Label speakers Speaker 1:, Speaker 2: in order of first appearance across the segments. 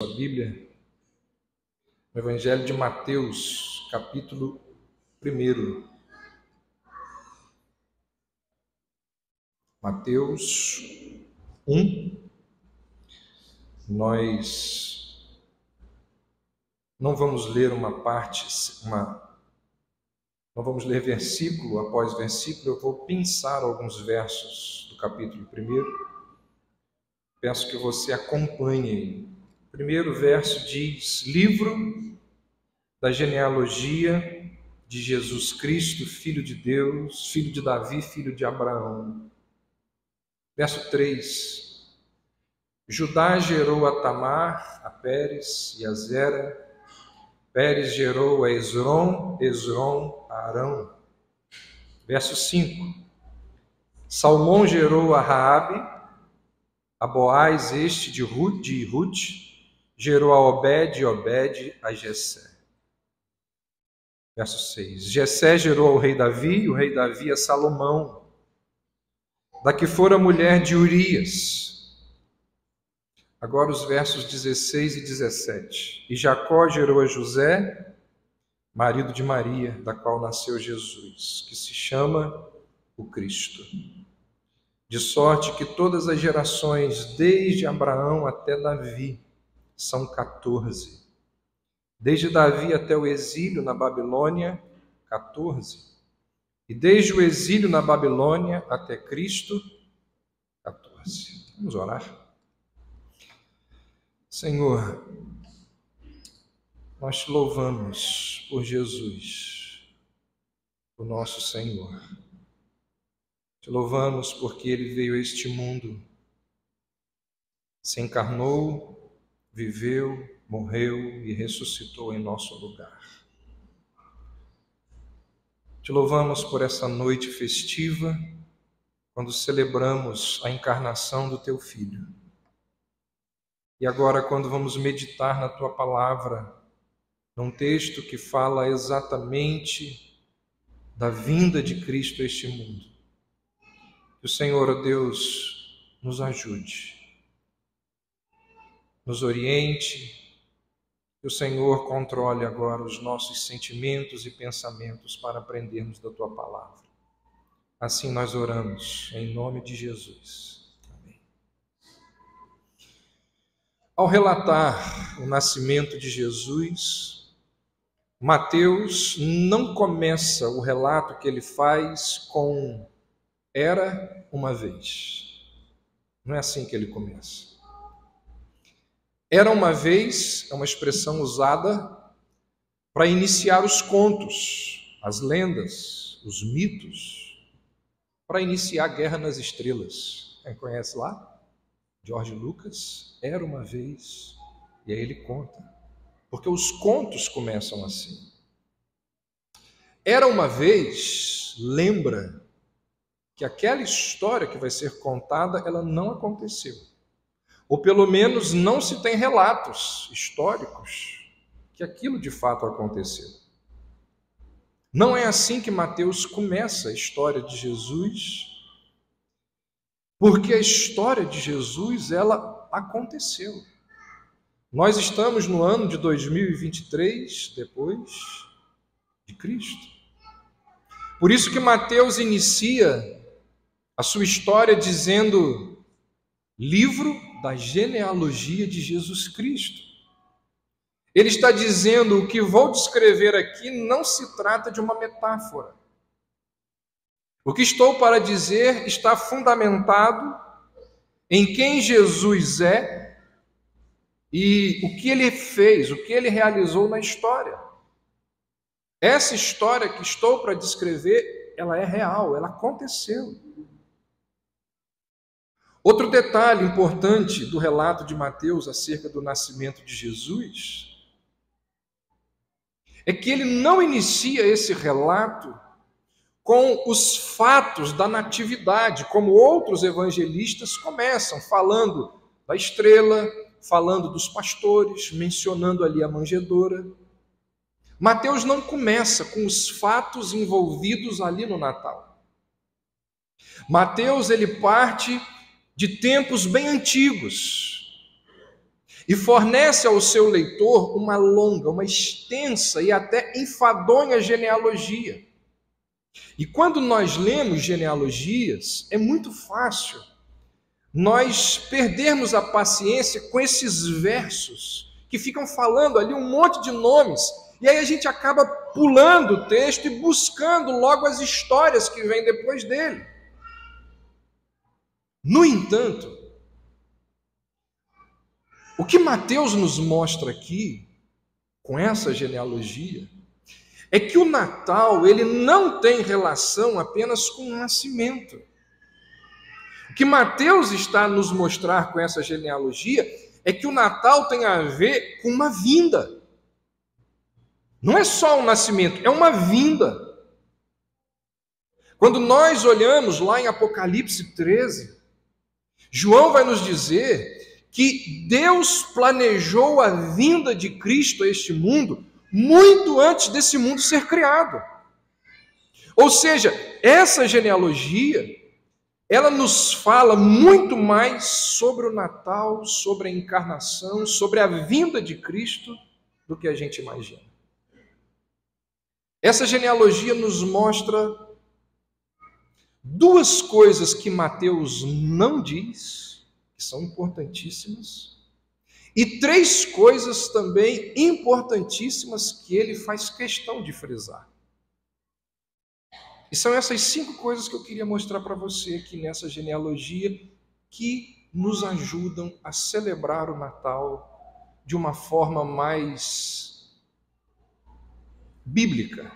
Speaker 1: Sua Bíblia, no Evangelho de Mateus, capítulo 1. Mateus 1. Nós não vamos ler não vamos ler versículo após versículo, eu vou pensar alguns versos do capítulo 1. Peço que você acompanhe. O primeiro verso diz: livro da genealogia de Jesus Cristo, Filho de Deus, filho de Davi, filho de Abraão. Verso 3: Judá gerou a Tamar, a Pérez e a Zera. Pérez gerou a Esrom, Esrom a Arão. Verso 5: Salmão gerou a Raabe, a Boaz, este de Ruth, gerou a Obed, e Obed a Jessé. Verso 6: Jessé gerou ao rei Davi, e o rei Davi a Salomão, da que fora mulher de Urias. Agora os versos 16 e 17. E Jacó gerou a José, marido de Maria, da qual nasceu Jesus, que se chama o Cristo. De sorte que todas as gerações, desde Abraão até Davi, são 14. Desde Davi até o exílio na Babilônia, 14. E desde o exílio na Babilônia até Cristo, 14. Vamos orar. Senhor, nós te louvamos por Jesus, o nosso Senhor. Te louvamos porque Ele veio a este mundo, se encarnou, viveu, morreu e ressuscitou em nosso lugar. Te louvamos por essa noite festiva, quando celebramos a encarnação do Teu Filho. E agora, quando vamos meditar na Tua Palavra, num texto que fala exatamente da vinda de Cristo a este mundo, que o Senhor, ó Deus, nos ajude, nos oriente, que o Senhor controle agora os nossos sentimentos e pensamentos para aprendermos da Tua Palavra. Assim nós oramos, em nome de Jesus. Amém. Ao relatar o nascimento de Jesus, Mateus não começa o relato que ele faz com "era uma vez". Não é assim que ele começa. Era uma vez é uma expressão usada para iniciar os contos, as lendas, os mitos, para iniciar a Guerra nas Estrelas. Quem conhece lá? George Lucas, Era uma vez, e aí ele conta. Porque os contos começam assim. Era uma vez, lembra que aquela história que vai ser contada, ela não aconteceu. Ou pelo menos não se tem relatos históricos que aquilo de fato aconteceu. Não é assim que Mateus começa a história de Jesus, porque a história de Jesus, ela aconteceu. Nós estamos no ano de 2023, depois de Cristo. Por isso que Mateus inicia a sua história dizendo: livro da genealogia de Jesus Cristo. Ele está dizendo: o que vou descrever aqui não se trata de uma metáfora. O que estou para dizer está fundamentado em quem Jesus é e o que ele fez, o que ele realizou na história. Essa história que estou para descrever, ela é real, ela aconteceu. Outro detalhe importante do relato de Mateus acerca do nascimento de Jesus é que ele não inicia esse relato com os fatos da natividade, como outros evangelistas começam, falando da estrela, falando dos pastores, mencionando ali a manjedoura. Mateus não começa com os fatos envolvidos ali no Natal. Mateus, ele parte de tempos bem antigos. e fornece ao seu leitor uma longa, uma extensa e até enfadonha genealogia. E quando nós lemos genealogias, é muito fácil nós perdermos a paciência com esses versos que ficam falando ali um monte de nomes, e aí a gente acaba pulando o texto e buscando logo as histórias que vêm depois dele. No entanto, o que Mateus nos mostra aqui, com essa genealogia, é que o Natal, ele não tem relação apenas com o nascimento. O que Mateus está a nos mostrar com essa genealogia é que o Natal tem a ver com uma vinda. Não é só um nascimento, é uma vinda. Quando nós olhamos lá em Apocalipse 13, João vai nos dizer que Deus planejou a vinda de Cristo a este mundo muito antes desse mundo ser criado. Ou seja, essa genealogia, ela nos fala muito mais sobre o Natal, sobre a encarnação, sobre a vinda de Cristo, do que a gente imagina. Essa genealogia nos mostra duas coisas que Mateus não diz, que são importantíssimas, e três coisas também importantíssimas que ele faz questão de frisar. E são essas 5 coisas que eu queria mostrar para você aqui nessa genealogia, que nos ajudam a celebrar o Natal de uma forma mais bíblica.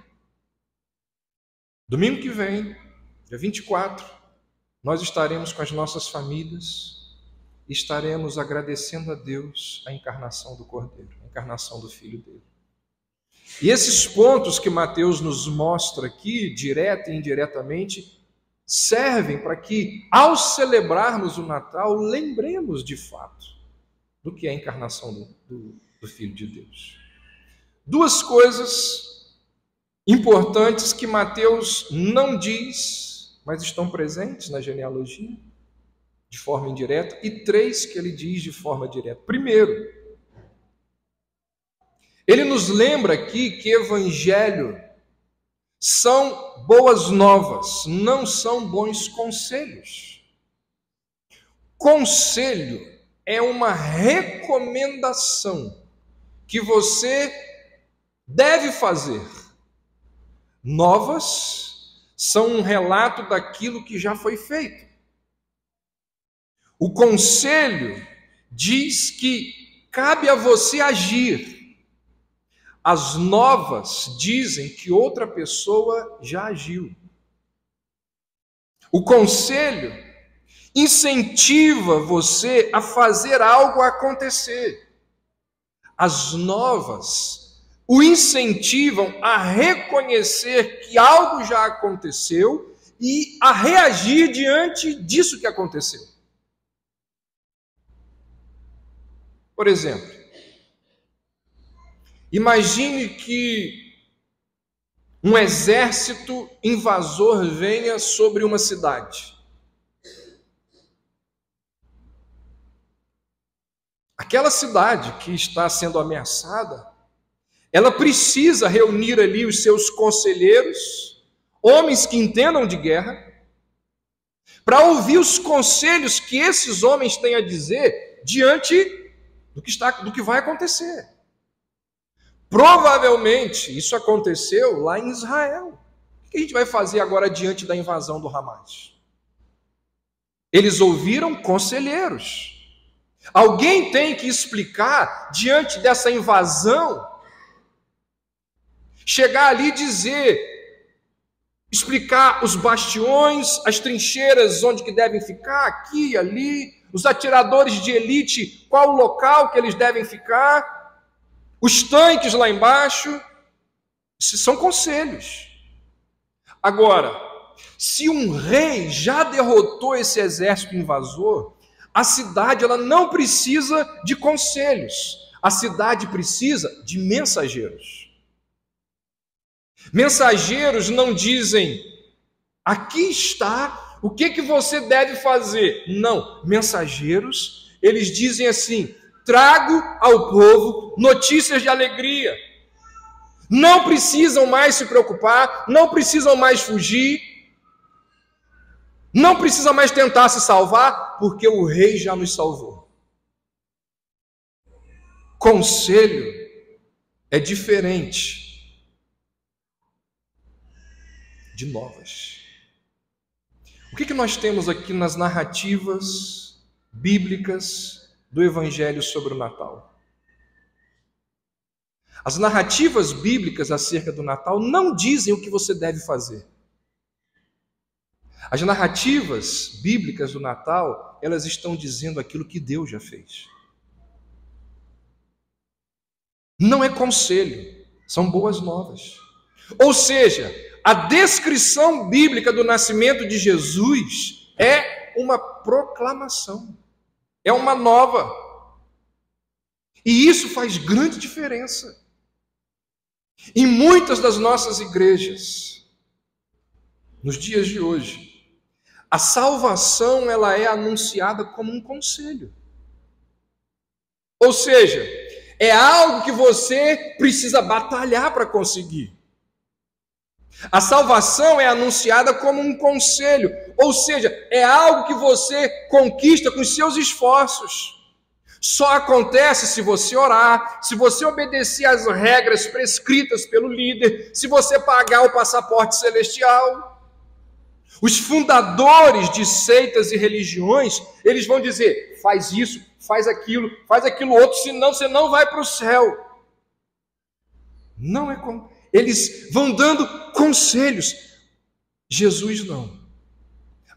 Speaker 1: Domingo que vem, dia 24, nós estaremos com as nossas famílias e estaremos agradecendo a Deus a encarnação do Cordeiro, a encarnação do Filho dele. E esses pontos que Mateus nos mostra aqui, direta e indiretamente, servem para que, ao celebrarmos o Natal, lembremos de fato do que é a encarnação do Filho de Deus. Duas coisas importantes que Mateus não diz, mas estão presentes na genealogia, de forma indireta, e três que ele diz de forma direta. Primeiro, ele nos lembra aqui que evangelho são boas novas, não são bons conselhos. Conselho é uma recomendação que você deve fazer. Novas são um relato daquilo que já foi feito. O conselho diz que cabe a você agir. As novas dizem que outra pessoa já agiu. O conselho incentiva você a fazer algo acontecer. As novas o incentivam a reconhecer que algo já aconteceu e a reagir diante disso que aconteceu. Por exemplo, imagine que um exército invasor venha sobre uma cidade. Aquela cidade que está sendo ameaçada, ela precisa reunir ali os seus conselheiros, homens que entendam de guerra, para ouvir os conselhos que esses homens têm a dizer diante do que vai acontecer. Provavelmente isso aconteceu lá em Israel. O que a gente vai fazer agora diante da invasão do Hamas? Eles ouviram conselheiros. Alguém tem que explicar diante dessa invasão, chegar ali e dizer, explicar os bastiões, as trincheiras onde que devem ficar, aqui e ali, os atiradores de elite, qual o local que eles devem ficar, os tanques lá embaixo. Esses são conselhos. Agora, se um rei já derrotou esse exército invasor, a cidade ela não precisa de conselhos, a cidade precisa de mensageiros. Mensageiros não dizem, aqui está o que você deve fazer. Não, mensageiros, eles dizem assim, trago ao povo notícias de alegria. Não precisam mais se preocupar, não precisam mais fugir, não precisa mais tentar se salvar, porque o rei já nos salvou. Conselho é diferente de novas. O que nós temos aqui nas narrativas bíblicas do Evangelho sobre o Natal? As narrativas bíblicas acerca do Natal não dizem o que você deve fazer. As narrativas bíblicas do Natal, elas estão dizendo aquilo que Deus já fez. Não é conselho, são boas novas. Ou seja, a descrição bíblica do nascimento de Jesus é uma proclamação, é uma nova. E isso faz grande diferença. Em muitas das nossas igrejas, nos dias de hoje, a salvação ela é anunciada como um conselho. Ou seja, é algo que você precisa batalhar para conseguir. A salvação é anunciada como um conselho, ou seja, é algo que você conquista com os seus esforços. Só acontece se você orar, se você obedecer às regras prescritas pelo líder, se você pagar o passaporte celestial. Os fundadores de seitas e religiões, eles vão dizer, faz isso, faz aquilo outro, senão você não vai para o céu. Não é como... Eles vão dando conselhos. Jesus não.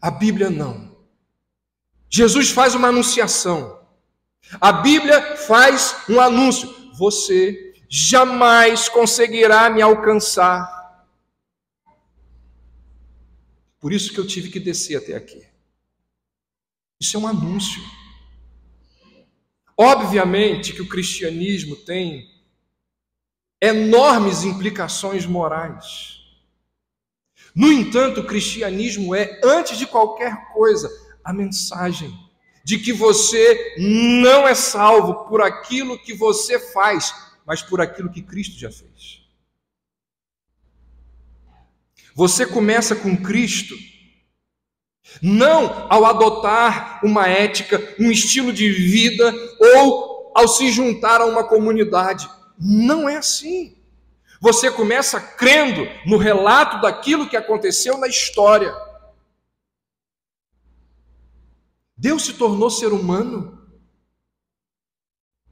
Speaker 1: A Bíblia não. Jesus faz uma anunciação. A Bíblia faz um anúncio. Você jamais conseguirá me alcançar. Por isso que eu tive que descer até aqui. Isso é um anúncio. Obviamente que o cristianismo tem enormes implicações morais. No entanto, o cristianismo é, antes de qualquer coisa, a mensagem de que você não é salvo por aquilo que você faz, mas por aquilo que Cristo já fez. Você começa com Cristo, não ao adotar uma ética, um estilo de vida, ou ao se juntar a uma comunidade. Não é assim. Você começa crendo no relato daquilo que aconteceu na história. Deus se tornou ser humano.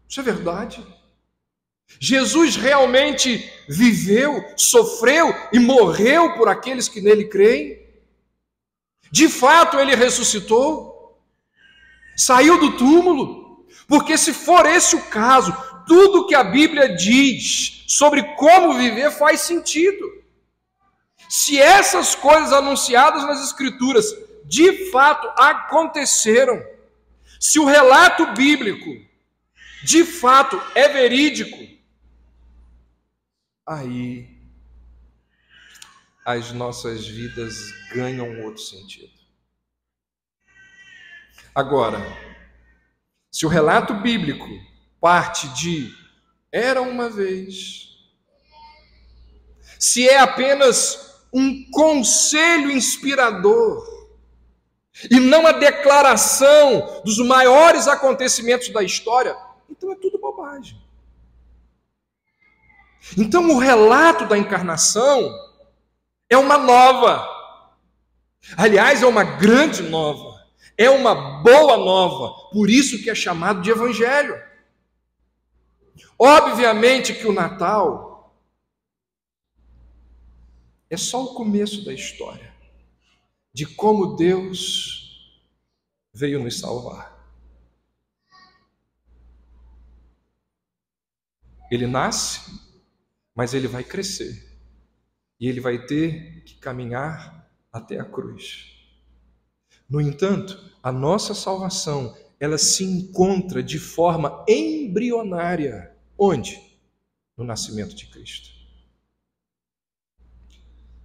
Speaker 1: Isso é verdade. Jesus realmente viveu, sofreu e morreu por aqueles que nele creem. De fato, ele ressuscitou, saiu do túmulo, porque se for esse o caso, tudo que a Bíblia diz sobre como viver faz sentido. Se essas coisas anunciadas nas Escrituras de fato aconteceram, se o relato bíblico de fato é verídico, aí as nossas vidas ganham outro sentido. Agora, se o relato bíblico parte de era uma vez, se é apenas um conselho inspirador e não a declaração dos maiores acontecimentos da história, então é tudo bobagem. Então o relato da encarnação é uma nova. Aliás, é uma grande nova. É uma boa nova. Por isso que é chamado de evangelho. Obviamente que o Natal é só o começo da história de como Deus veio nos salvar. Ele nasce, mas ele vai crescer. E ele vai ter que caminhar até a cruz. No entanto, a nossa salvação, ela se encontra de forma embrionária. Onde? No nascimento de Cristo.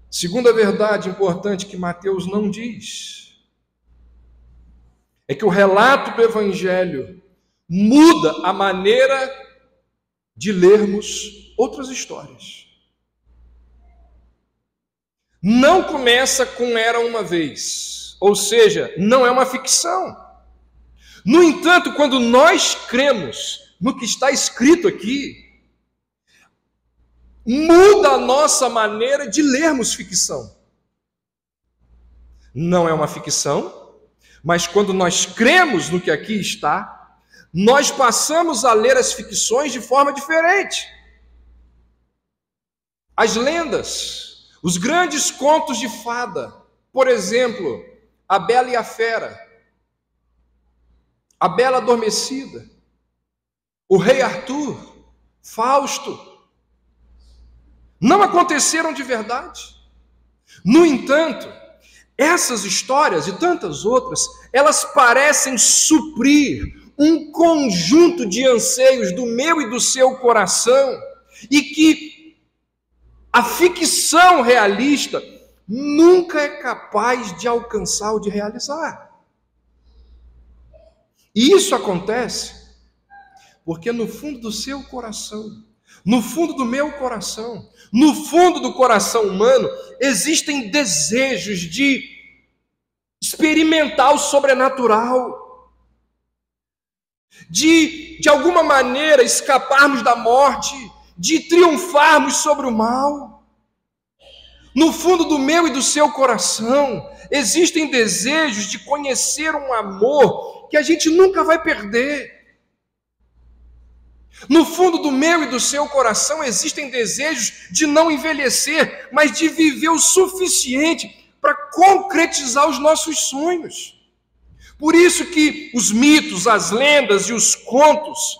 Speaker 1: Segunda verdade importante que Mateus não diz é que o relato do Evangelho muda a maneira de lermos outras histórias. Não começa com Era uma Vez, ou seja, não é uma ficção. No entanto, quando nós cremos no que está escrito aqui, muda a nossa maneira de lermos ficção. Não é uma ficção, mas quando nós cremos no que aqui está, nós passamos a ler as ficções de forma diferente. As lendas, os grandes contos de fada, por exemplo, A Bela e a Fera, A Bela Adormecida, O Rei Arthur, Fausto, não aconteceram de verdade. No entanto, essas histórias e tantas outras, elas parecem suprir um conjunto de anseios do meu e do seu coração, e que a ficção realista nunca é capaz de alcançar ou de realizar. E isso acontece porque no fundo do seu coração, no fundo do meu coração, no fundo do coração humano, existem desejos de experimentar o sobrenatural, de alguma maneira escaparmos da morte, de triunfarmos sobre o mal. No fundo do meu e do seu coração, existem desejos de conhecer um amor que a gente nunca vai perder. No fundo do meu e do seu coração existem desejos de não envelhecer, mas de viver o suficiente para concretizar os nossos sonhos. Por isso que os mitos, as lendas e os contos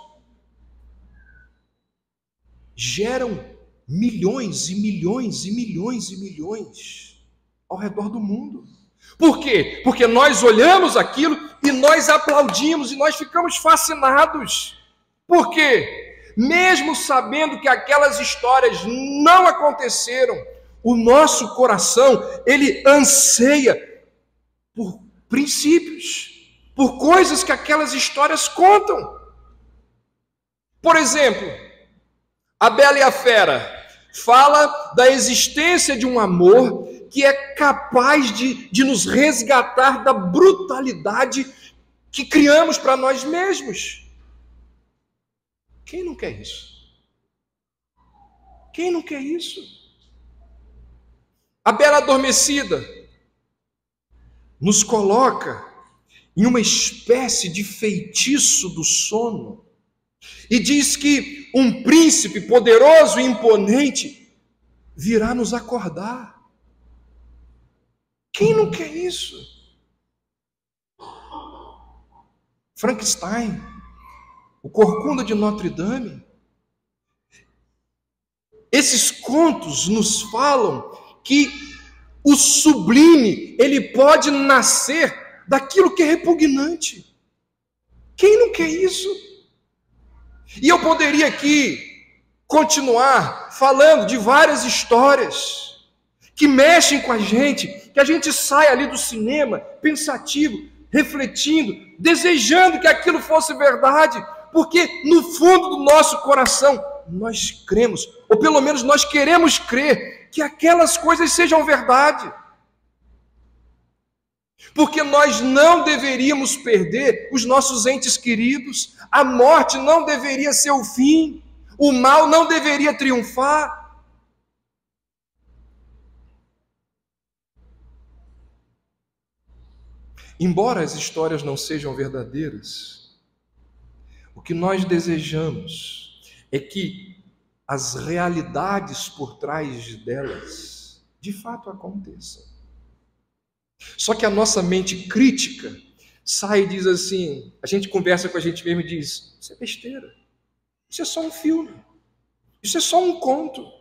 Speaker 1: geram milhões e milhões e milhões e milhões ao redor do mundo. Por quê? Porque nós olhamos aquilo e nós aplaudimos e nós ficamos fascinados. Por quê? Mesmo sabendo que aquelas histórias não aconteceram, o nosso coração, ele anseia por princípios, por coisas que aquelas histórias contam. Por exemplo, A Bela e a Fera fala da existência de um amor que é capaz de nos resgatar da brutalidade que criamos para nós mesmos. Quem não quer isso? Quem não quer isso? A Bela Adormecida nos coloca em uma espécie de feitiço do sono e diz que um príncipe poderoso e imponente virá nos acordar. Quem não quer isso? Frankenstein, o Corcunda de Notre Dame. Esses contos nos falam que o sublime, ele pode nascer daquilo que é repugnante. Quem não quer isso? E eu poderia aqui continuar falando de várias histórias que mexem com a gente, que a gente sai ali do cinema pensativo, refletindo, desejando que aquilo fosse verdade, porque no fundo do nosso coração nós cremos, ou pelo menos nós queremos crer, que aquelas coisas sejam verdade. Porque nós não deveríamos perder os nossos entes queridos, a morte não deveria ser o fim, o mal não deveria triunfar. Embora as histórias não sejam verdadeiras, o que nós desejamos é que as realidades por trás delas de fato aconteçam. Só que a nossa mente crítica sai e diz assim, a gente conversa com a gente mesmo e diz, isso é besteira, isso é só um filme, isso é só um conto.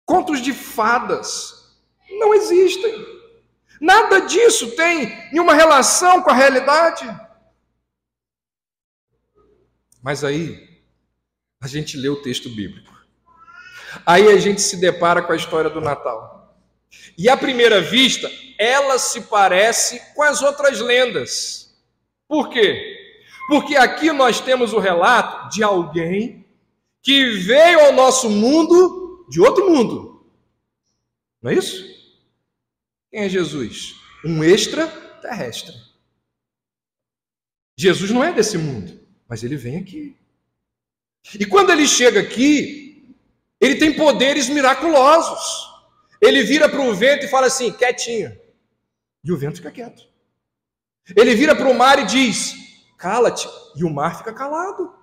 Speaker 1: Contos de fadas não existem. Nada disso tem nenhuma relação com a realidade. Mas aí, a gente lê o texto bíblico. Aí a gente se depara com a história do Natal. E à primeira vista, ela se parece com as outras lendas. Por quê? Porque aqui nós temos o relato de alguém que veio ao nosso mundo de outro mundo. Não é isso? Quem é Jesus? Um extraterrestre. Jesus não é desse mundo, mas ele vem aqui. E quando ele chega aqui, ele tem poderes miraculosos. Ele vira para o vento e fala assim, quietinho. E o vento fica quieto. Ele vira para o mar e diz, cala-te. E o mar fica calado.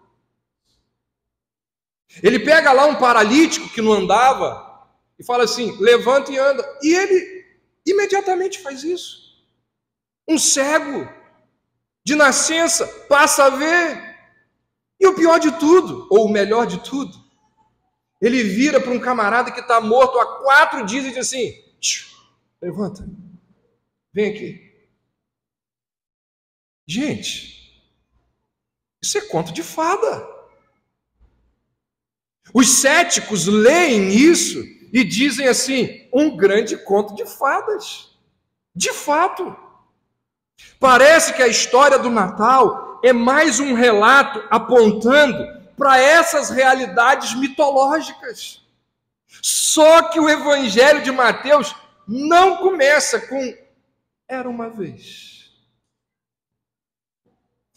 Speaker 1: Ele pega lá um paralítico que não andava e fala assim, levanta e anda. E ele imediatamente faz isso. Um cego de nascença passa a ver. E o pior de tudo, ou o melhor de tudo, ele vira para um camarada que está morto há 4 dias e diz assim, levanta, vem aqui. Gente, isso é conto de fada. Os céticos leem isso e dizem assim, um grande conto de fadas. De fato, parece que a história do Natal é mais um relato apontando para essas realidades mitológicas. Só que o Evangelho de Mateus não começa com era uma vez.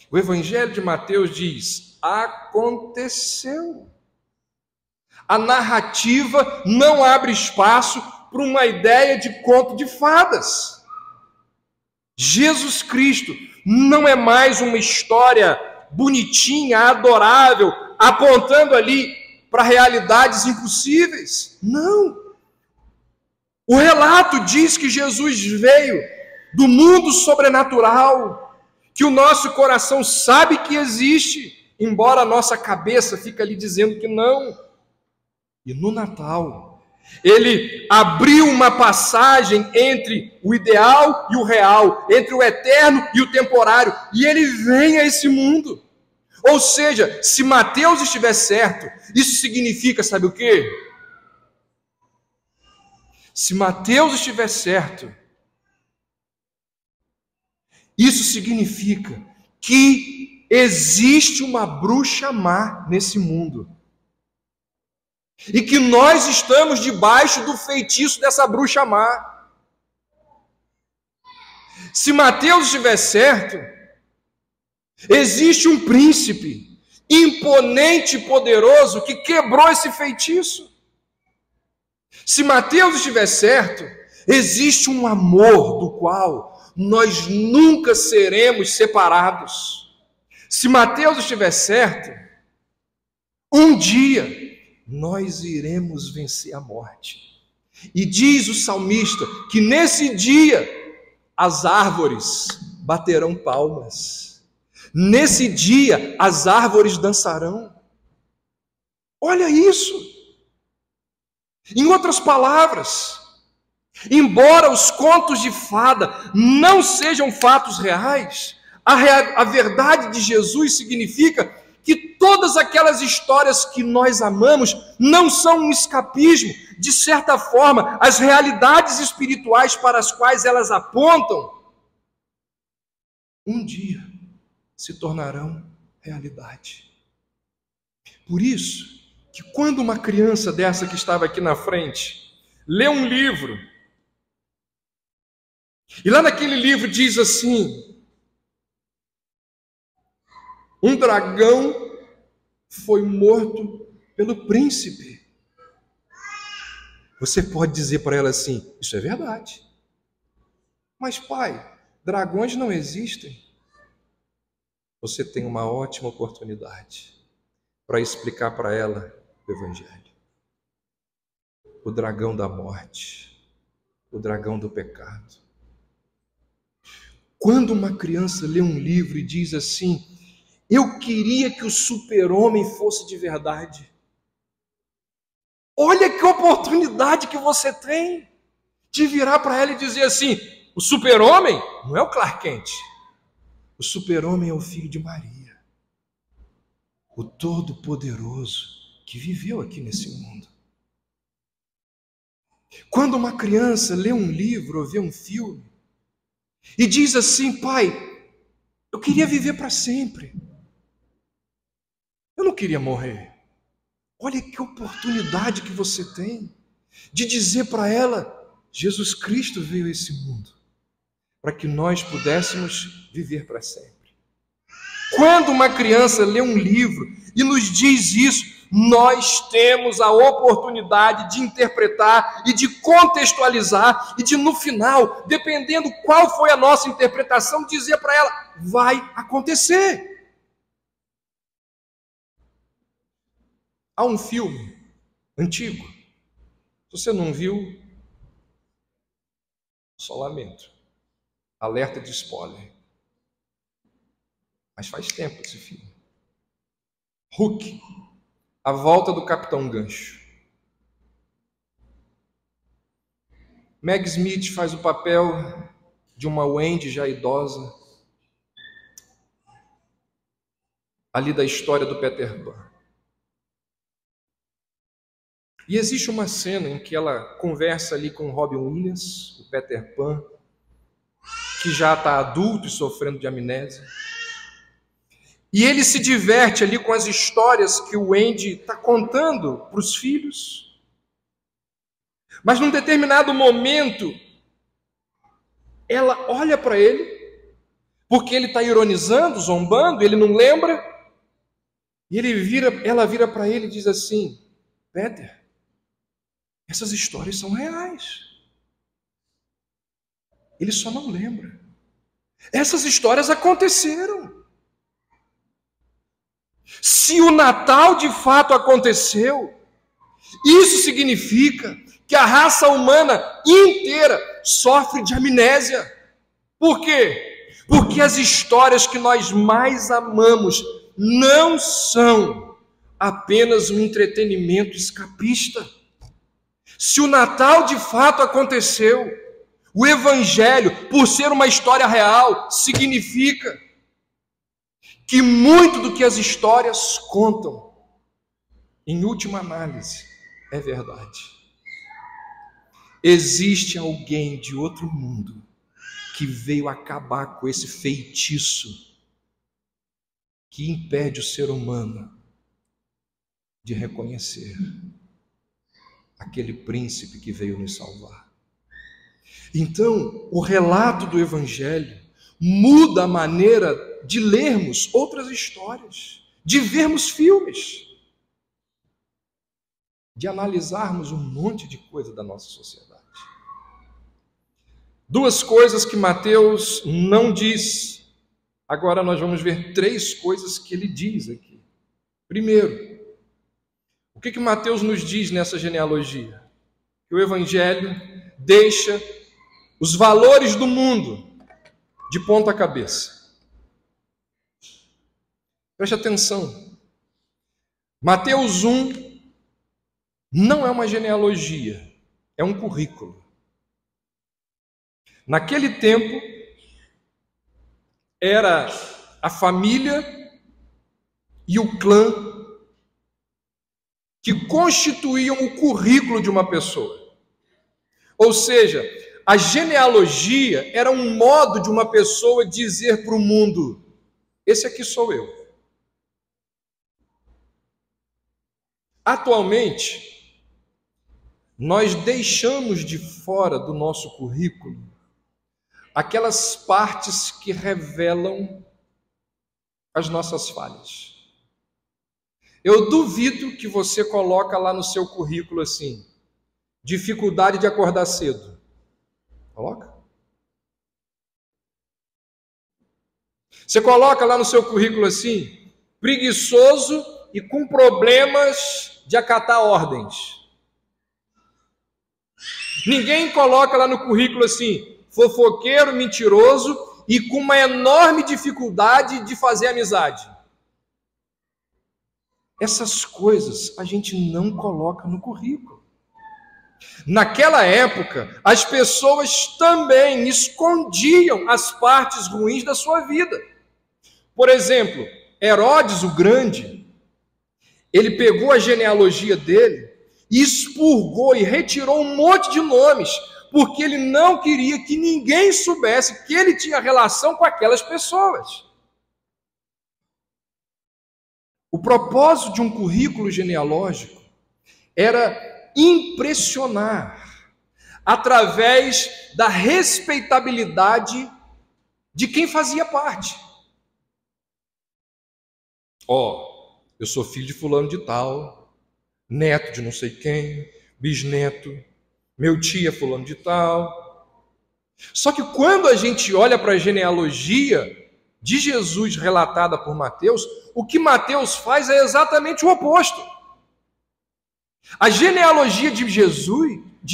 Speaker 1: O Evangelho de Mateus diz, aconteceu. A narrativa não abre espaço para uma ideia de conto de fadas. Jesus Cristo não é mais uma história bonitinha, adorável, apontando ali para realidades impossíveis. Não. O relato diz que Jesus veio do mundo sobrenatural, que o nosso coração sabe que existe, embora a nossa cabeça fique ali dizendo que não. E no Natal, ele abriu uma passagem entre o ideal e o real, entre o eterno e o temporário, e ele vem a esse mundo. Ou seja, se Mateus estiver certo, isso significa, sabe o quê? Se Mateus estiver certo, isso significa que existe uma bruxa má nesse mundo. E que nós estamos debaixo do feitiço dessa bruxa má. Se Mateus estiver certo, existe um príncipe imponente e poderoso que quebrou esse feitiço. Se Mateus estiver certo, existe um amor do qual nós nunca seremos separados. Se Mateus estiver certo, um dia nós iremos vencer a morte. E diz o salmista que nesse dia as árvores baterão palmas. Nesse dia as árvores dançarão. Olha isso. Em outras palavras, embora os contos de fada não sejam fatos reais, a verdade de Jesus significa que todas aquelas histórias que nós amamos não são um escapismo, de certa forma, as realidades espirituais para as quais elas apontam, um dia se tornarão realidade. Por isso, que quando uma criança dessa que estava aqui na frente, lê um livro, e lá naquele livro diz assim, um dragão foi morto pelo príncipe. Você pode dizer para ela assim, isso é verdade. Mas pai, dragões não existem. Você tem uma ótima oportunidade para explicar para ela o Evangelho. O dragão da morte, o dragão do pecado. Quando uma criança lê um livro e diz assim, eu queria que o super-homem fosse de verdade. Olha que oportunidade que você tem de virar para ela e dizer assim, o super-homem não é o Clark Kent. O super-homem é o filho de Maria. O Todo-Poderoso que viveu aqui nesse mundo. Quando uma criança lê um livro ou vê um filme e diz assim, pai, eu queria viver para sempre. queria morrer. Olha que oportunidade que você tem de dizer para ela: Jesus Cristo veio a esse mundo para que nós pudéssemos viver para sempre. Quando uma criança lê um livro e nos diz isso, nós temos a oportunidade de interpretar e de contextualizar e de, no final, dependendo qual foi a nossa interpretação, dizer para ela: vai acontecer. Há um filme antigo, se você não viu, só lamento, alerta de spoiler, mas faz tempo esse filme. Hulk, a volta do Capitão Gancho. Meg Smith faz o papel de uma Wendy já idosa, ali da história do Peter Pan. E existe uma cena em que ela conversa ali com Robin Williams, o Peter Pan, que já está adulto e sofrendo de amnésia. E ele se diverte ali com as histórias que o Andy está contando para os filhos. Mas num determinado momento, ela olha para ele, porque ele está ironizando, zombando, ele não lembra. E ela vira para ele e diz assim: Peter, essas histórias são reais. Ele só não lembra. Essas histórias aconteceram. Se o Natal de fato aconteceu, isso significa que a raça humana inteira sofre de amnésia. Por quê? Porque as histórias que nós mais amamos não são apenas um entretenimento escapista. Se o Natal de fato aconteceu, o Evangelho, por ser uma história real, significa que muito do que as histórias contam, em última análise, é verdade. Existe alguém de outro mundo que veio acabar com esse feitiço que impede o ser humano de reconhecer aquele príncipe que veio nos salvar. Então, o relato do Evangelho muda a maneira de lermos outras histórias, de vermos filmes, de analisarmos um monte de coisa da nossa sociedade. Duas coisas que Mateus não diz. Agora nós vamos ver três coisas que ele diz aqui. Primeiro, o que Mateus nos diz nessa genealogia? Que o Evangelho deixa os valores do mundo de ponta cabeça. Preste atenção. Mateus 1 não é uma genealogia, é um currículo. Naquele tempo, era a família e o clã que constituíam o currículo de uma pessoa. Ou seja, a genealogia era um modo de uma pessoa dizer para o mundo: esse aqui sou eu. Atualmente, nós deixamos de fora do nosso currículo aquelas partes que revelam as nossas falhas. Eu duvido que você coloca lá no seu currículo assim: dificuldade de acordar cedo. Coloca? Você coloca lá no seu currículo assim: preguiçoso e com problemas de acatar ordens. Ninguém coloca lá no currículo assim: fofoqueiro, mentiroso e com uma enorme dificuldade de fazer amizade. Essas coisas a gente não coloca no currículo. Naquela época, as pessoas também escondiam as partes ruins da sua vida. Por exemplo, Herodes o Grande, ele pegou a genealogia dele e expurgou e retirou um monte de nomes, porque ele não queria que ninguém soubesse que ele tinha relação com aquelas pessoas. O propósito de um currículo genealógico era impressionar através da respeitabilidade de quem fazia parte. Eu sou filho de fulano de tal, neto de não sei quem, bisneto, meu tio é fulano de tal. Só que quando a gente olha para a genealogia de Jesus relatada por Mateus, o que Mateus faz é exatamente o oposto. A genealogia de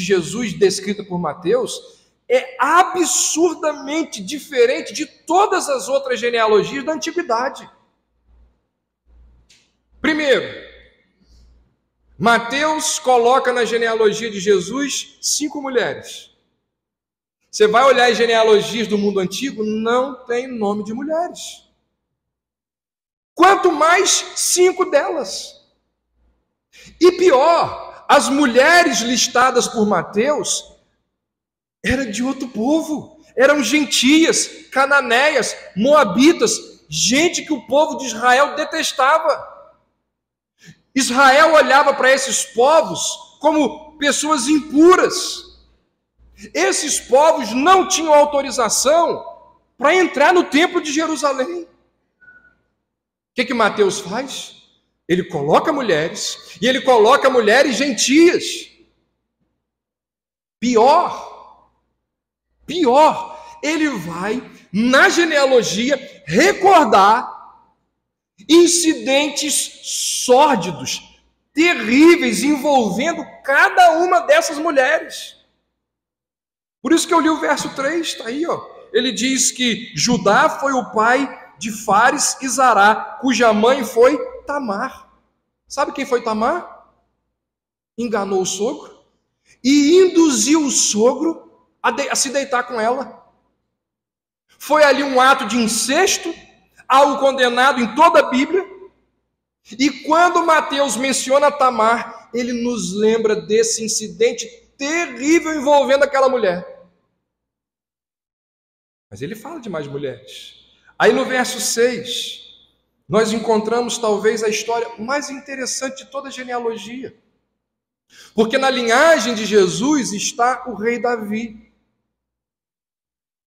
Speaker 1: Jesus descrita por Mateus, é absurdamente diferente de todas as outras genealogias da antiguidade. Primeiro, Mateus coloca na genealogia de Jesus 5 mulheres. Você vai olhar as genealogias do mundo antigo, não tem nome de mulheres. Quanto mais 5 delas. E pior, as mulheres listadas por Mateus eram de outro povo. Eram gentias, cananeias, moabitas, gente que o povo de Israel detestava. Israel olhava para esses povos como pessoas impuras. Esses povos não tinham autorização para entrar no templo de Jerusalém. O que Mateus faz? Ele coloca mulheres, e ele coloca mulheres gentias. Pior, ele vai na genealogia recordar incidentes sórdidos, terríveis, envolvendo cada uma dessas mulheres. Por isso que eu li o verso 3, está aí, Ele diz que Judá foi o pai de Fares e Zará, cuja mãe foi Tamar. Sabe quem foi Tamar? Enganou o sogro e induziu o sogro a se deitar com ela. Foi ali um ato de incesto, algo condenado em toda a Bíblia. E quando Mateus menciona Tamar, ele nos lembra desse incidente terrível envolvendo aquela mulher. Mas ele fala de mais mulheres. Aí no verso 6, nós encontramos talvez a história mais interessante de toda a genealogia. Porque na linhagem de Jesus está o rei Davi.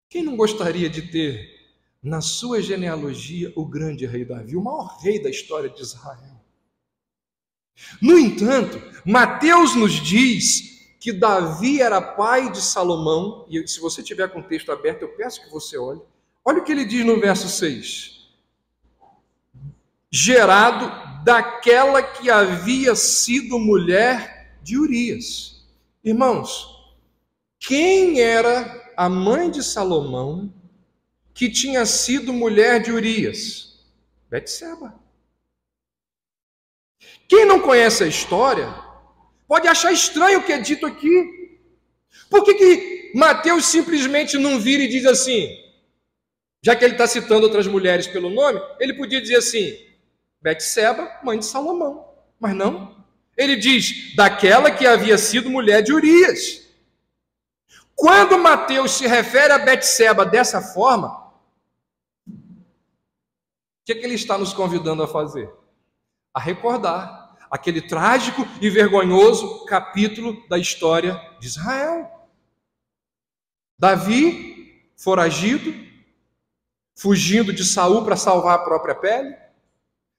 Speaker 1: Quem não gostaria de ter na sua genealogia o grande rei Davi, o maior rei da história de Israel? No entanto, Mateus nos diz que Davi era pai de Salomão, e se você tiver com o texto aberto, eu peço que você olhe. Olha o que ele diz no verso 6. Gerado daquela que havia sido mulher de Urias. Irmãos, quem era a mãe de Salomão que tinha sido mulher de Urias? Betseba. Quem não conhece a história pode achar estranho o que é dito aqui. Por que Mateus simplesmente não vira e diz assim, já que ele está citando outras mulheres pelo nome, ele podia dizer assim, Betseba, mãe de Salomão. Mas não. Ele diz, daquela que havia sido mulher de Urias. Quando Mateus se refere a Betseba dessa forma, o que ele está nos convidando a fazer? A recordar aquele trágico e vergonhoso capítulo da história de Israel. Davi, foragido, fugindo de Saul para salvar a própria pele.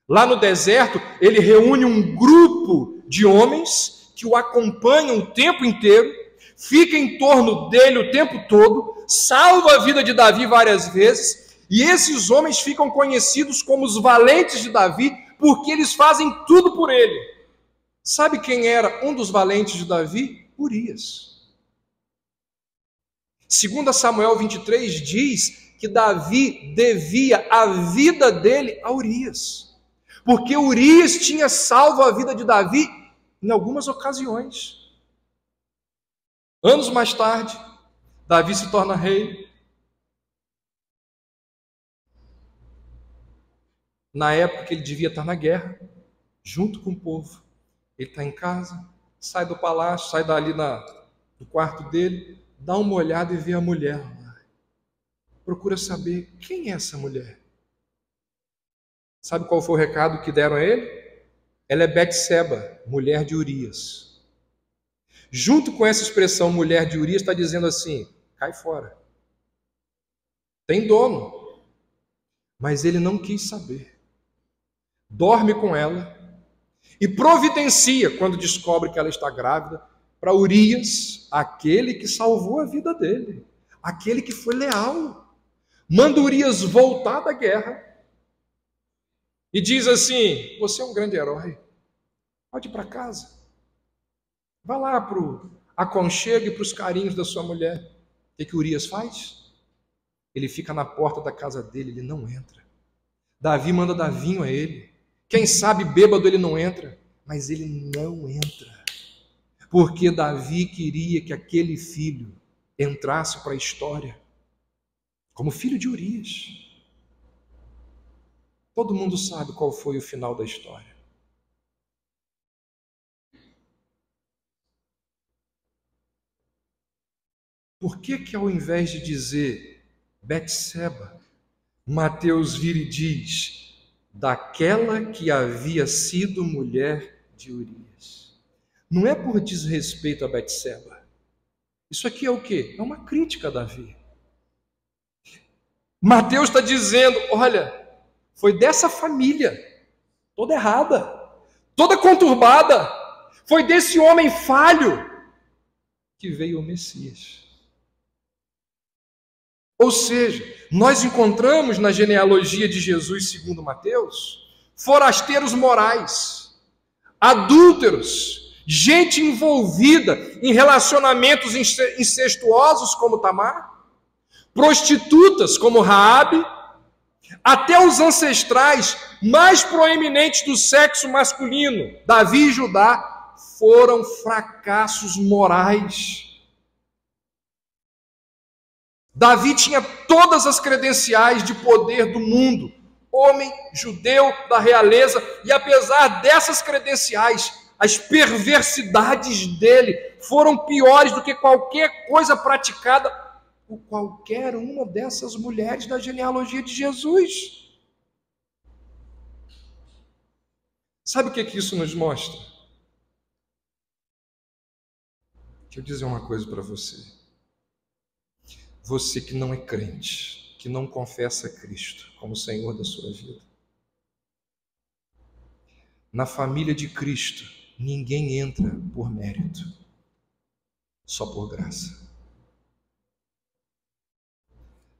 Speaker 1: Lá no deserto, ele reúne um grupo de homens que o acompanham o tempo inteiro, fica em torno dele o tempo todo, salva a vida de Davi várias vezes, e esses homens ficam conhecidos como os valentes de Davi, porque eles fazem tudo por ele. Sabe quem era um dos valentes de Davi? Urias. 2 Samuel 23 diz que Davi devia a vida dele a Urias, porque Urias tinha salvo a vida de Davi em algumas ocasiões. Anos mais tarde, Davi se torna rei. Na época ele devia estar na guerra, junto com o povo. Ele está em casa, sai do palácio, sai dali do quarto dele, dá uma olhada e vê a mulher lá. Procura saber quem é essa mulher. Sabe qual foi o recado que deram a ele? Ela é Betseba, mulher de Urias. Junto com essa expressão mulher de Urias, está dizendo assim: cai fora. Tem dono. Mas ele não quis saber. Dorme com ela e providencia, quando descobre que ela está grávida, para Urias, aquele que salvou a vida dele, aquele que foi leal. Manda Urias voltar da guerra e diz assim: você é um grande herói, pode ir para casa, vá lá para o aconchego e para os carinhos da sua mulher. O que Urias faz? Ele fica na porta da casa dele, ele não entra. Davi manda dar vinho a ele. Quem sabe bêbado ele não entra, mas ele não entra, porque Davi queria que aquele filho entrasse para a história como filho de Urias. Todo mundo sabe qual foi o final da história. Por que ao invés de dizer Betseba, Mateus vira e diz daquela que havia sido mulher de Urias? Não é por desrespeito a Betseba. Isso aqui é o quê? É uma crítica a Davi. Mateus está dizendo: olha, foi dessa família, toda errada, toda conturbada, foi desse homem falho que veio o Messias. Ou seja, nós encontramos na genealogia de Jesus, segundo Mateus, forasteiros morais, adúlteros, gente envolvida em relacionamentos incestuosos como Tamar, prostitutas como Raabe, até os ancestrais mais proeminentes do sexo masculino, Davi e Judá, foram fracassos morais. Davi tinha todas as credenciais de poder do mundo, homem judeu da realeza, e apesar dessas credenciais, as perversidades dele foram piores do que qualquer coisa praticada por qualquer uma dessas mulheres da genealogia de Jesus. Sabe o que isso nos mostra? Deixa eu dizer uma coisa para você. Você que não é crente, que não confessa Cristo como Senhor da sua vida. Na família de Cristo, ninguém entra por mérito, só por graça.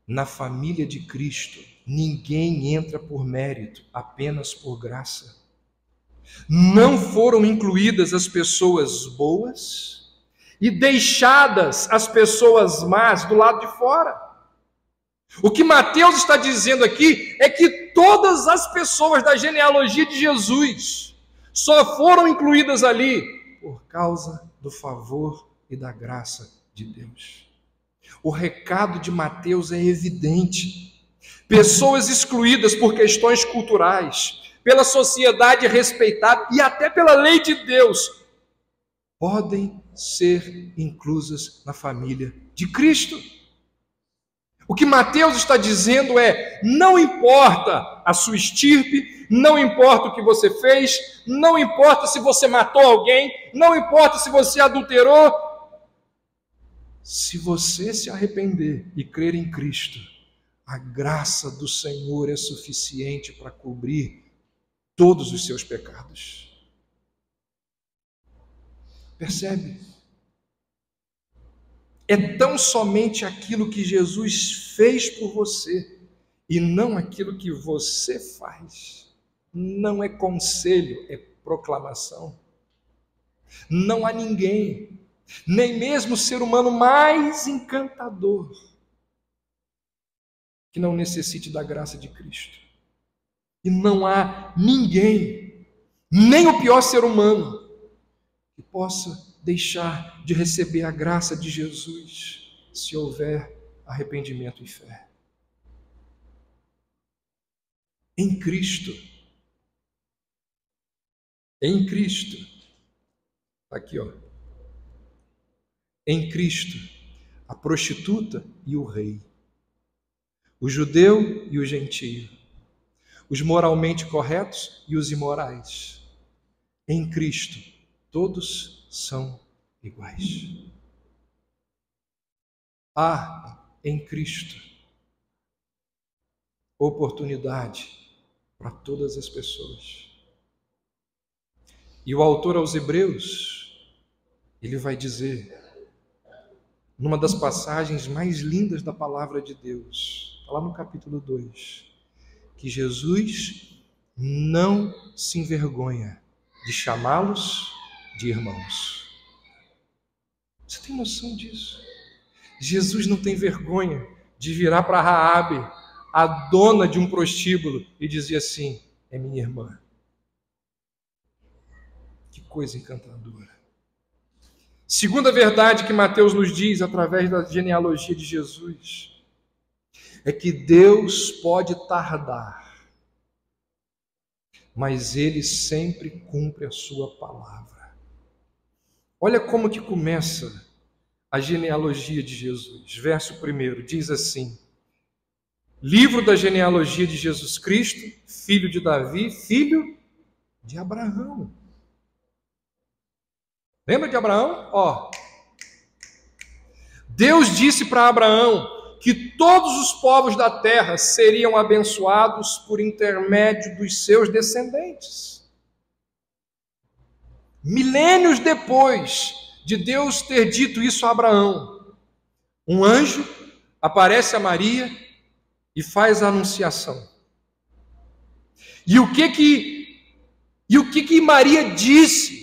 Speaker 1: Na família de Cristo, ninguém entra por mérito, apenas por graça. Não foram incluídas as pessoas boas e deixadas as pessoas más do lado de fora. O que Mateus está dizendo aqui é que todas as pessoas da genealogia de Jesus só foram incluídas ali por causa do favor e da graça de Deus. O recado de Mateus é evidente. Pessoas excluídas por questões culturais, pela sociedade respeitada e até pela lei de Deus, podem ser inclusas na família de Cristo. O que Mateus está dizendo é: não importa a sua estirpe, não importa o que você fez, não importa se você matou alguém, não importa se você adulterou, se você se arrepender e crer em Cristo, a graça do Senhor é suficiente para cobrir todos os seus pecados. Percebe? É tão somente aquilo que Jesus fez por você e não aquilo que você faz. Não é conselho, é proclamação. Não há ninguém, nem mesmo o ser humano mais encantador, que não necessite da graça de Cristo. E não há ninguém, nem o pior ser humano, que possa deixar de receber a graça de Jesus se houver arrependimento e fé. Em Cristo. Em Cristo. Aqui, ó. Em Cristo, a prostituta e o rei, o judeu e o gentio, os moralmente corretos e os imorais. Em Cristo, todos são iguais. Há em Cristo oportunidade para todas as pessoas. E o autor aos Hebreus, ele vai dizer, numa das passagens mais lindas da palavra de Deus, lá no capítulo 2, que Jesus não se envergonha de chamá-los de irmãos. Você tem noção disso? Jesus não tem vergonha de virar para Raabe, a dona de um prostíbulo, e dizer assim: é minha irmã. Que coisa encantadora. Segunda verdade que Mateus nos diz através da genealogia de Jesus é que Deus pode tardar, mas Ele sempre cumpre a sua palavra. Olha como que começa a genealogia de Jesus. Verso 1 diz assim: livro da genealogia de Jesus Cristo, filho de Davi, filho de Abraão. Lembra de Abraão? Deus disse para Abraão que todos os povos da terra seriam abençoados por intermédio dos seus descendentes. Milênios depois de Deus ter dito isso a Abraão, um anjo aparece a Maria e faz a anunciação. E o que Maria disse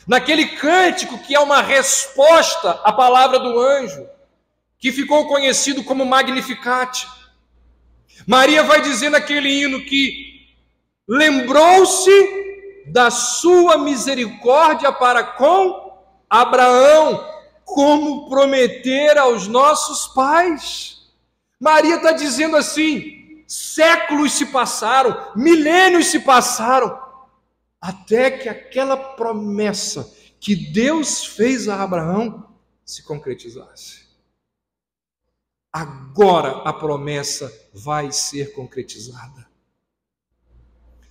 Speaker 1: naquele cântico que é uma resposta à palavra do anjo, que ficou conhecido como Magnificat? Maria vai dizer naquele hino que lembrou-se da sua misericórdia para com Abraão, como prometera aos nossos pais. Maria está dizendo assim: séculos se passaram, milênios se passaram, até que aquela promessa que Deus fez a Abraão se concretizasse. Agora a promessa vai ser concretizada.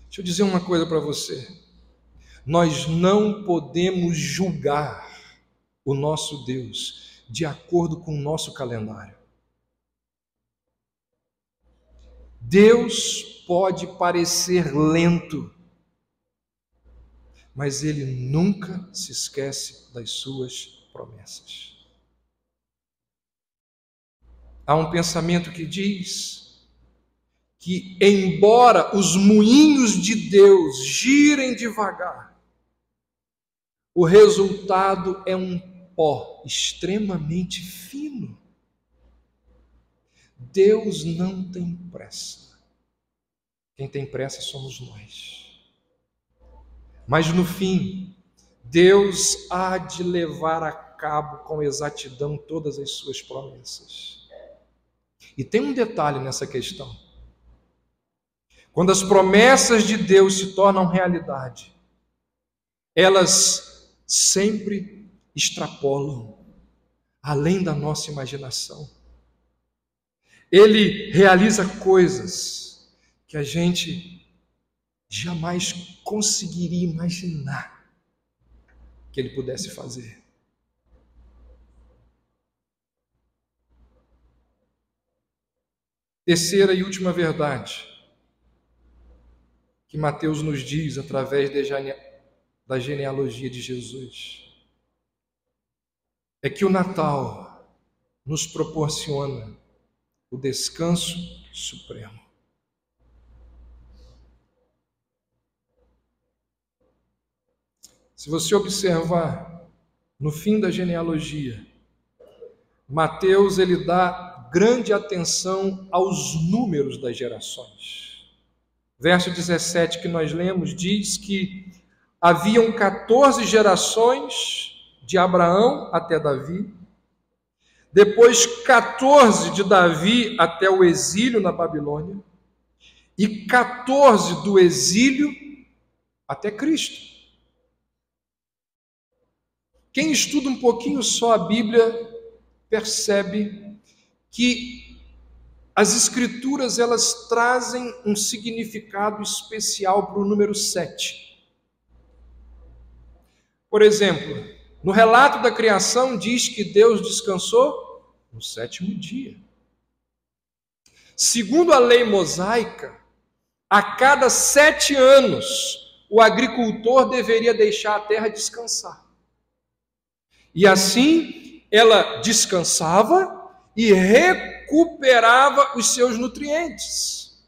Speaker 1: Deixa eu dizer uma coisa para você. Nós não podemos julgar o nosso Deus de acordo com o nosso calendário. Deus pode parecer lento, mas Ele nunca se esquece das suas promessas. Há um pensamento que diz que, embora os moinhos de Deus girem devagar, o resultado é um pó extremamente fino. Deus não tem pressa. Quem tem pressa somos nós. Mas no fim, Deus há de levar a cabo com exatidão todas as suas promessas. E tem um detalhe nessa questão. Quando as promessas de Deus se tornam realidade, elas sempre extrapolam além da nossa imaginação. Ele realiza coisas que a gente jamais conseguiria imaginar que Ele pudesse fazer. Terceira e última verdade que Mateus nos diz através da genealogia de Jesus é que o Natal nos proporciona o descanso supremo. Se você observar no fim da genealogia, Mateus ele dá grande atenção aos números das gerações. Verso 17 que nós lemos diz que haviam 14 gerações de Abraão até Davi, depois 14 de Davi até o exílio na Babilônia e 14 do exílio até Cristo. Quem estuda um pouquinho só a Bíblia percebe que as Escrituras elas trazem um significado especial para o número 7. Por exemplo, no relato da criação diz que Deus descansou no 7º dia. Segundo a lei mosaica, a cada 7 anos o agricultor deveria deixar a terra descansar. E assim ela descansava e recuperava os seus nutrientes.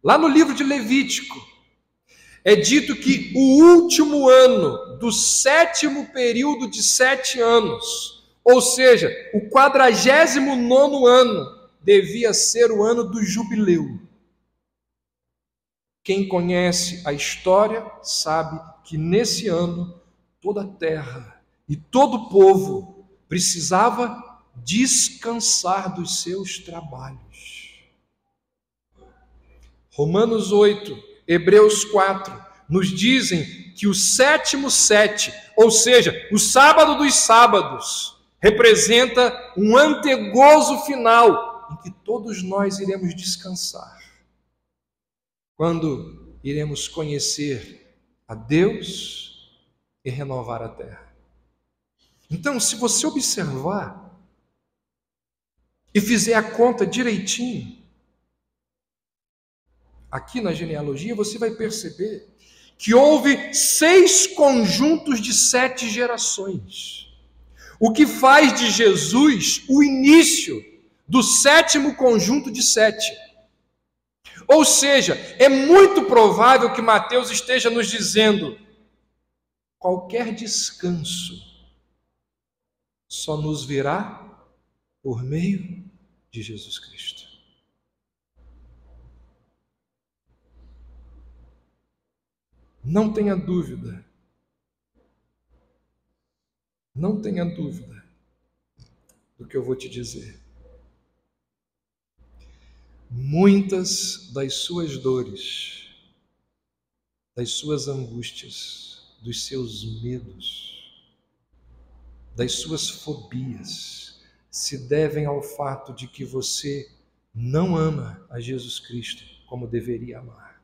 Speaker 1: Lá no livro de Levítico, é dito que o último ano do 7º período de 7 anos, ou seja, o 49º ano, devia ser o ano do jubileu. Quem conhece a história sabe que nesse ano toda a terra e todo o povo precisava descansar dos seus trabalhos. Romanos 8, Hebreus 4, nos dizem que o 7º 7, ou seja, o sábado dos sábados, representa um antegozo final em que todos nós iremos descansar. Quando iremos conhecer a Deus e renovar a terra. Então, se você observar e fizer a conta direitinho, aqui na genealogia, você vai perceber que houve 6 conjuntos de 7 gerações, o que faz de Jesus o início do 7º conjunto de 7. Ou seja, é muito provável que Mateus esteja nos dizendo: qualquer descanso só nos virá por meio de Jesus Cristo. Não tenha dúvida, não tenha dúvida do que eu vou te dizer. Muitas das suas dores, das suas angústias, dos seus medos, das suas fobias, se devem ao fato de que você não ama a Jesus Cristo como deveria amar.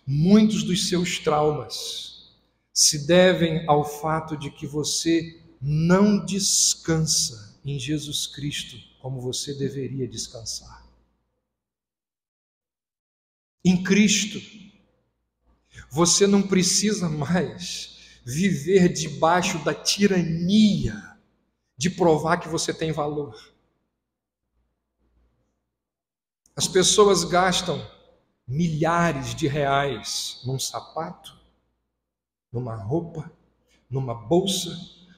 Speaker 1: Muitos dos seus traumas se devem ao fato de que você não descansa em Jesus Cristo como você deveria descansar. Em Cristo, você não precisa mais viver debaixo da tirania de provar que você tem valor. As pessoas gastam milhares de reais num sapato, numa roupa, numa bolsa,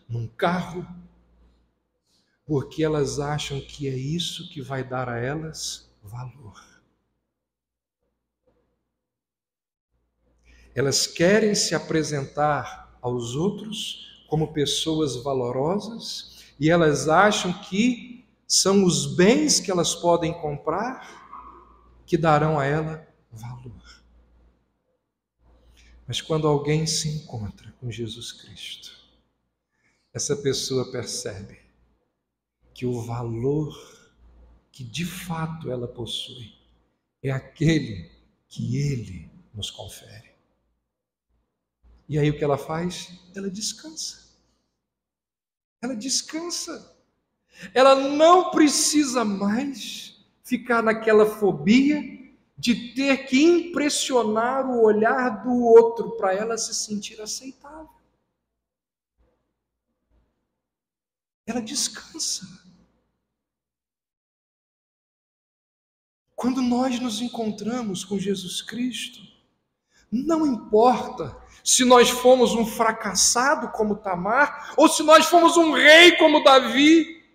Speaker 1: num carro, porque elas acham que é isso que vai dar a elas valor. Elas querem se apresentar aos outros como pessoas valorosas e elas acham que são os bens que elas podem comprar que darão a ela valor. Mas quando alguém se encontra com Jesus Cristo, essa pessoa percebe que o valor que de fato ela possui é aquele que Ele nos confere. E aí o que ela faz? Ela descansa. Ela descansa. Ela não precisa mais ficar naquela fobia de ter que impressionar o olhar do outro para ela se sentir aceitável. Ela descansa. Quando nós nos encontramos com Jesus Cristo, não importa se nós fomos um fracassado como Tamar, ou se nós fomos um rei como Davi,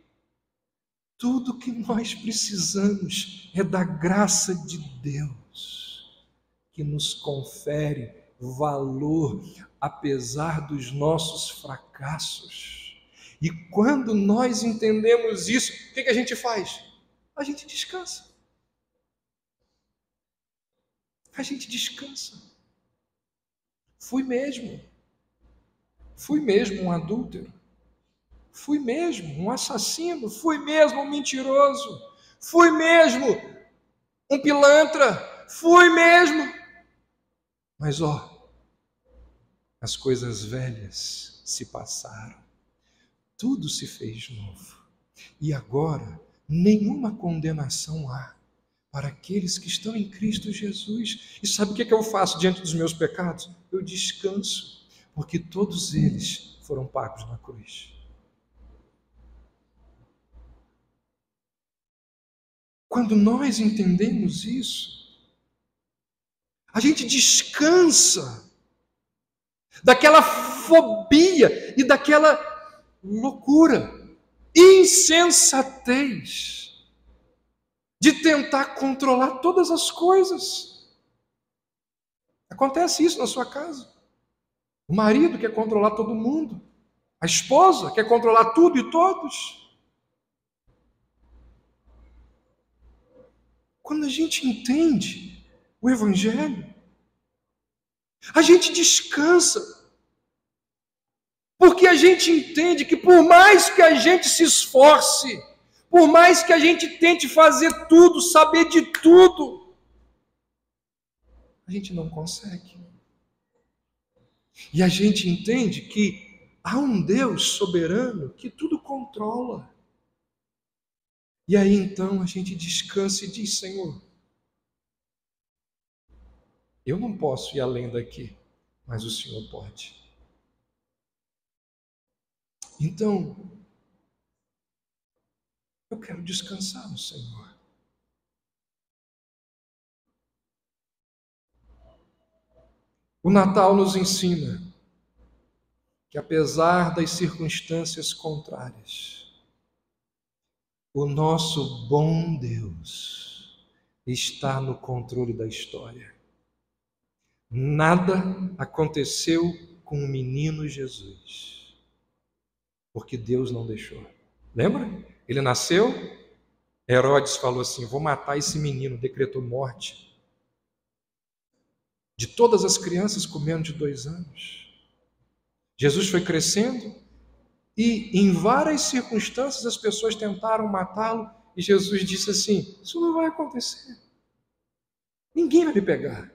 Speaker 1: tudo que nós precisamos é da graça de Deus, que nos confere valor, apesar dos nossos fracassos. E quando nós entendemos isso, o que a gente faz? A gente descansa. A gente descansa. Fui mesmo um adúltero. Fui mesmo um assassino, fui mesmo um mentiroso, fui mesmo um pilantra, fui mesmo. Mas as coisas velhas se passaram, tudo se fez novo. E agora, nenhuma condenação há para aqueles que estão em Cristo Jesus. E sabe o que eu faço diante dos meus pecados? Eu descanso, porque todos eles foram pagos na cruz. Quando nós entendemos isso, a gente descansa daquela fobia e daquela loucura, insensatez de tentar controlar todas as coisas. Acontece isso na sua casa. O marido quer controlar todo mundo. A esposa quer controlar tudo e todos. Quando a gente entende o Evangelho, a gente descansa. Porque a gente entende que por mais que a gente se esforce, por mais que a gente tente fazer tudo, saber de tudo, a gente não consegue. E a gente entende que há um Deus soberano que tudo controla. E aí então a gente descansa e diz: Senhor, eu não posso ir além daqui, mas o Senhor pode. Então, eu quero descansar no Senhor. O Natal nos ensina que, apesar das circunstâncias contrárias, o nosso bom Deus está no controle da história. Nada aconteceu com o menino Jesus, porque Deus não deixou. Lembra? Ele nasceu, Herodes falou assim: vou matar esse menino, decretou morte de todas as crianças com menos de 2 anos. Jesus foi crescendo e em várias circunstâncias as pessoas tentaram matá-lo e Jesus disse assim: isso não vai acontecer. Ninguém vai me pegar.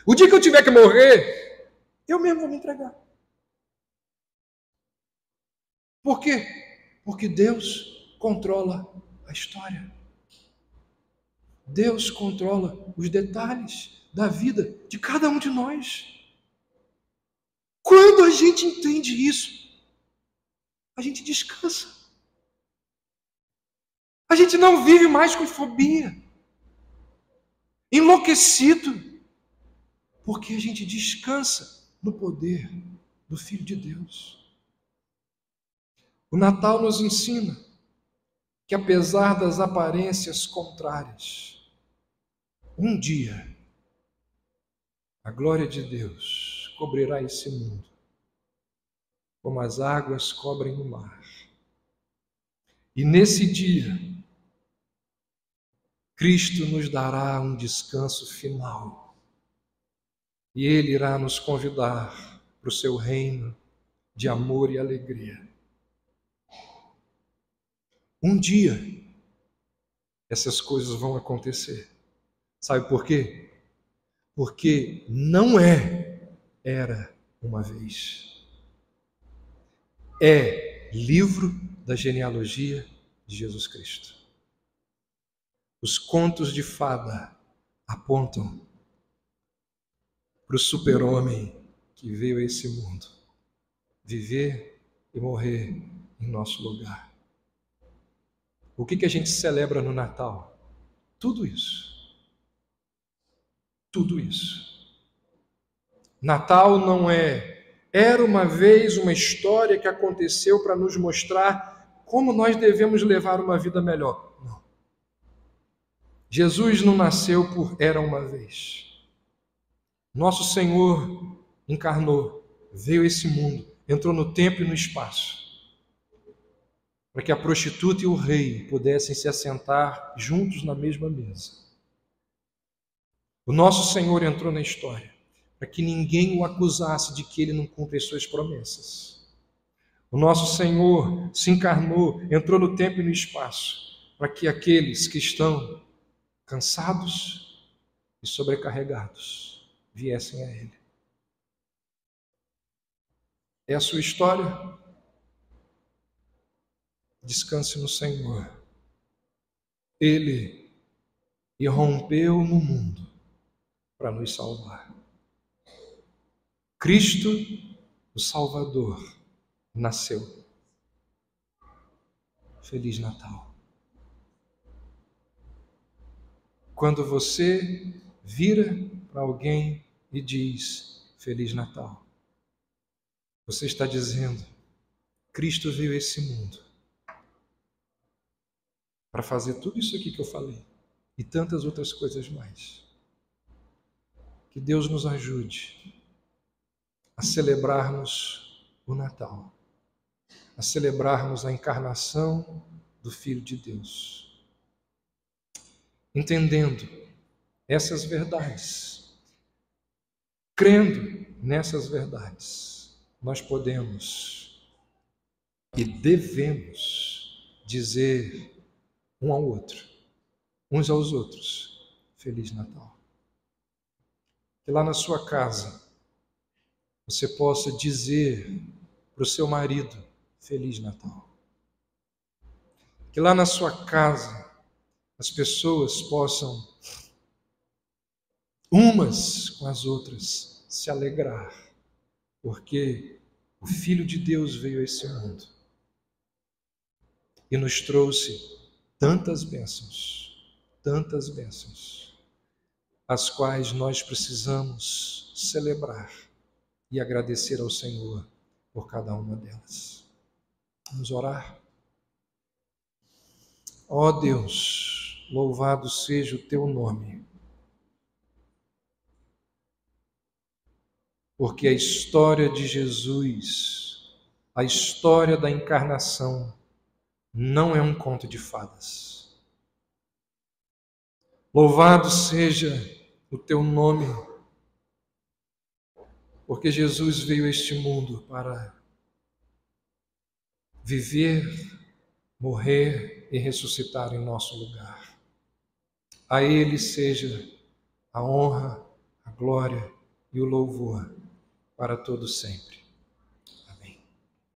Speaker 1: O dia que eu tiver que morrer, eu mesmo vou me entregar. Por quê? Porque Deus controla a história. Deus controla os detalhes da vida de cada um de nós. Quando a gente entende isso, a gente descansa. A gente não vive mais com fobia, enlouquecido, porque a gente descansa no poder do Filho de Deus. O Natal nos ensina que, apesar das aparências contrárias, um dia a glória de Deus cobrirá esse mundo, como as águas cobrem o mar. E nesse dia, Cristo nos dará um descanso final. E Ele irá nos convidar para o seu reino de amor e alegria. Um dia, essas coisas vão acontecer. Sabe por quê? Porque não era uma vez. É livro da genealogia de Jesus Cristo. Os contos de fada apontam para o super-homem que veio a esse mundo viver e morrer em nosso lugar. O que a gente celebra no Natal? Tudo isso. Tudo isso. Natal não era uma vez uma história que aconteceu para nos mostrar como nós devemos levar uma vida melhor. Não. Jesus não nasceu por era uma vez. Nosso Senhor encarnou, veio a esse mundo, entrou no tempo e no espaço, para que a prostituta e o rei pudessem se assentar juntos na mesma mesa. O nosso Senhor entrou na história para que ninguém o acusasse de que ele não cumpre as suas promessas. O nosso Senhor se encarnou, entrou no tempo e no espaço, para que aqueles que estão cansados e sobrecarregados viessem a Ele. É a sua história? Descanse no Senhor. Ele irrompeu no mundo para nos salvar. Cristo, o Salvador, nasceu. Feliz Natal. Quando você vira para alguém e diz Feliz Natal, você está dizendo: Cristo veio a esse mundo para fazer tudo isso aqui que eu falei e tantas outras coisas mais. Que Deus nos ajude a celebrarmos o Natal, a celebrarmos a encarnação do Filho de Deus, entendendo essas verdades, crendo nessas verdades, nós podemos e devemos dizer uns aos outros, Feliz Natal. Que lá na sua casa você possa dizer para o seu marido, Feliz Natal. Que lá na sua casa as pessoas possam, umas com as outras, se alegrar, porque o Filho de Deus veio a esse mundo e nos trouxe tantas bênçãos, as quais nós precisamos celebrar e agradecer ao Senhor por cada uma delas. Vamos orar? Ó Deus, louvado seja o teu nome, porque a história de Jesus, a história da encarnação, não é um conto de fadas. Louvado seja o teu nome, porque Jesus veio a este mundo para viver, morrer e ressuscitar em nosso lugar. A Ele seja a honra, a glória e o louvor para todo sempre.